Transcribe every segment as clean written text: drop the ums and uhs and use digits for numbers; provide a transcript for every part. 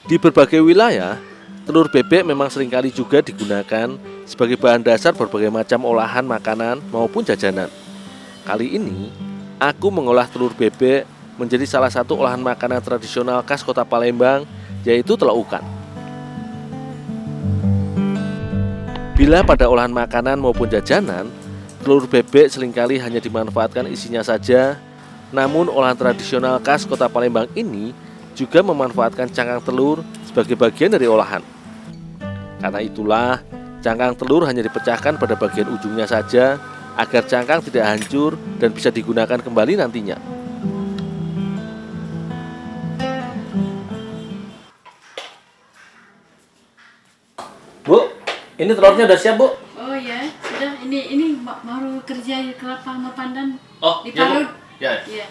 Di berbagai wilayah, telur bebek memang seringkali juga digunakan sebagai bahan dasar berbagai macam olahan makanan maupun jajanan. Kali ini, aku mengolah telur bebek menjadi salah satu olahan makanan tradisional khas kota Palembang, yaitu telaukan. Bila pada olahan makanan maupun jajanan, telur bebek seringkali hanya dimanfaatkan isinya saja, namun olahan tradisional khas kota Palembang ini juga memanfaatkan cangkang telur sebagai bagian dari olahan. Karena itulah, cangkang telur hanya dipecahkan pada bagian ujungnya saja agar cangkang tidak hancur dan bisa digunakan kembali nantinya. Bu, ini telurnya udah siap, Bu? Oh ya, sudah. Ini baru kerja kelapa sama pandan. Oh, diparut. Ya. Iya.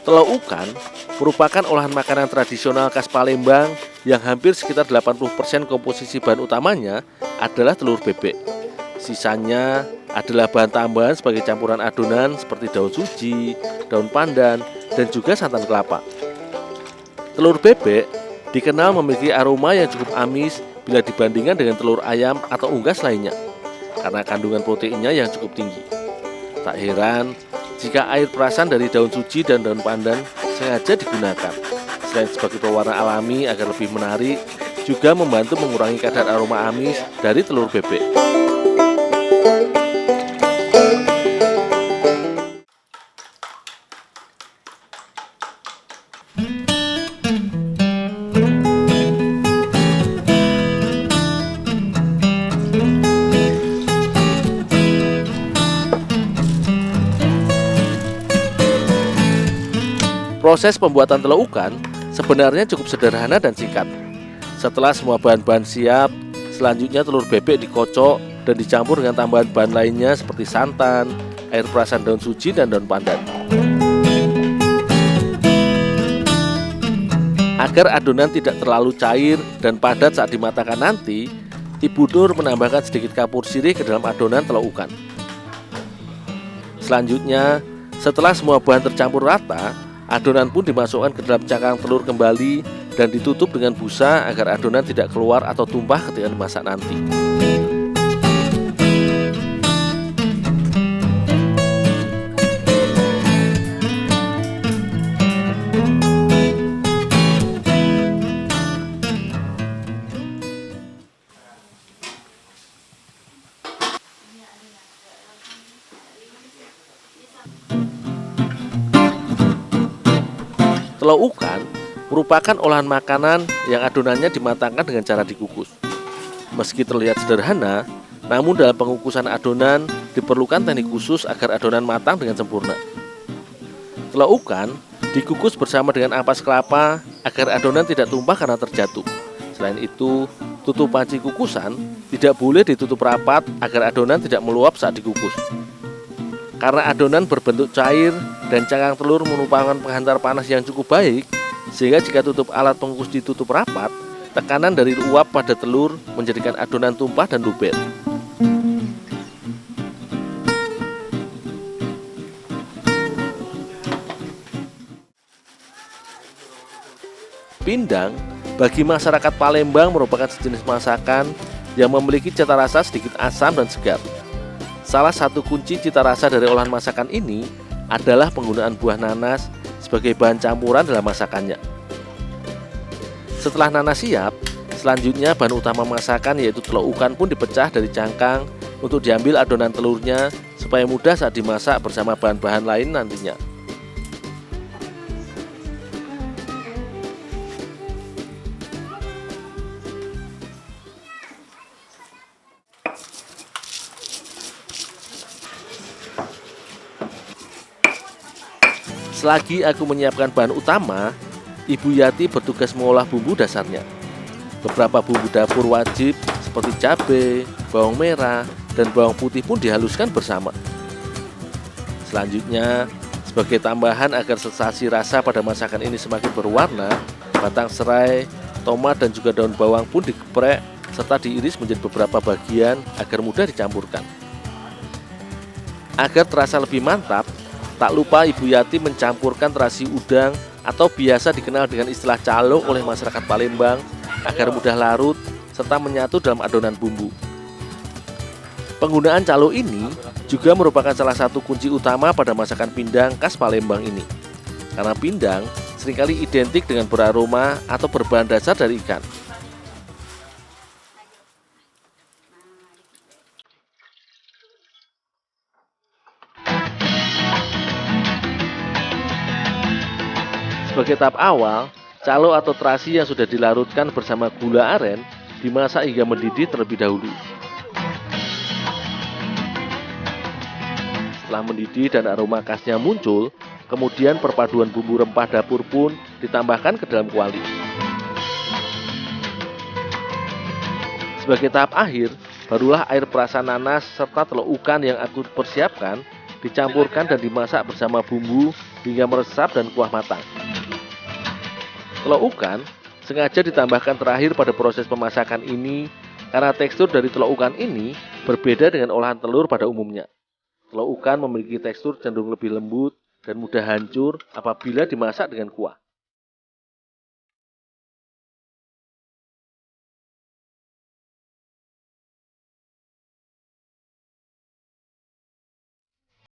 Telaukan merupakan olahan makanan tradisional khas Palembang yang hampir sekitar 80% komposisi bahan utamanya adalah telur bebek. Sisanya adalah bahan tambahan sebagai campuran adonan seperti daun suji, daun pandan, dan juga santan kelapa. Telur bebek dikenal memiliki aroma yang cukup amis bila dibandingkan dengan telur ayam atau unggas lainnya, karena kandungan proteinnya yang cukup tinggi. Tak heran jika air perasan dari daun suji dan daun pandan sengaja digunakan. Selain sebagai pewarna alami agar lebih menarik, juga membantu mengurangi kadar aroma amis dari telur bebek. Proses pembuatan telaukan sebenarnya cukup sederhana dan singkat. Setelah semua bahan-bahan siap, selanjutnya telur bebek dikocok dan dicampur dengan tambahan bahan lainnya seperti santan, air perasan daun suji, dan daun pandan. Agar adonan tidak terlalu cair dan padat saat dimatangkan nanti, Ibu Nur menambahkan sedikit kapur sirih ke dalam adonan telaukan. Selanjutnya, setelah semua bahan tercampur rata, adonan pun dimasukkan ke dalam cangkang telur kembali dan ditutup dengan busa agar adonan tidak keluar atau tumpah ketika dimasak nanti. Telaukan merupakan olahan makanan yang adonannya dimatangkan dengan cara dikukus. Meski terlihat sederhana, namun dalam pengukusan adonan diperlukan teknik khusus agar adonan matang dengan sempurna. Telaukan dikukus bersama dengan ampas kelapa agar adonan tidak tumpah karena terjatuh. Selain itu, tutup panci kukusan tidak boleh ditutup rapat agar adonan tidak meluap saat dikukus. Karena adonan berbentuk cair dan cangkang telur merupakan penghantar panas yang cukup baik, sehingga jika tutup alat pengukus ditutup rapat, tekanan dari uap pada telur menjadikan adonan tumpah dan luber. Pindang bagi masyarakat Palembang merupakan sejenis masakan yang memiliki cita rasa sedikit asam dan segar. Salah satu kunci cita rasa dari olahan masakan ini adalah penggunaan buah nanas sebagai bahan campuran dalam masakannya. Setelah nanas siap, selanjutnya bahan utama masakan yaitu telaukan pun dipecah dari cangkang untuk diambil adonan telurnya supaya mudah saat dimasak bersama bahan-bahan lain nantinya. Selagi aku menyiapkan bahan utama, Ibu Yati bertugas mengolah bumbu dasarnya. Beberapa bumbu dapur wajib seperti cabai, bawang merah, dan bawang putih pun dihaluskan bersama. Selanjutnya, sebagai tambahan agar sensasi rasa pada masakan ini semakin berwarna, batang serai, tomat, dan juga daun bawang pun digeprek serta diiris menjadi beberapa bagian agar mudah dicampurkan. Agar terasa lebih mantap, Tak lupa Ibu Yati mencampurkan terasi udang atau biasa dikenal dengan istilah calo oleh masyarakat Palembang agar mudah larut serta menyatu dalam adonan bumbu. Penggunaan calo ini juga merupakan salah satu kunci utama pada masakan pindang khas Palembang ini. Karena pindang seringkali identik dengan beraroma atau berbahan dasar dari ikan. Sebagai tahap awal, calo atau terasi yang sudah dilarutkan bersama gula aren dimasak hingga mendidih terlebih dahulu. Setelah mendidih dan aroma khasnya muncul, kemudian perpaduan bumbu rempah dapur pun ditambahkan ke dalam kuali. Sebagai tahap akhir, barulah air perasan nanas serta telur ikan yang aku persiapkan dicampurkan dan dimasak bersama bumbu hingga meresap dan kuah matang. Telur ikan sengaja ditambahkan terakhir pada proses pemasakan ini karena tekstur dari telur ikan ini berbeda dengan olahan telur pada umumnya. Telur ikan memiliki tekstur cenderung lebih lembut dan mudah hancur apabila dimasak dengan kuah.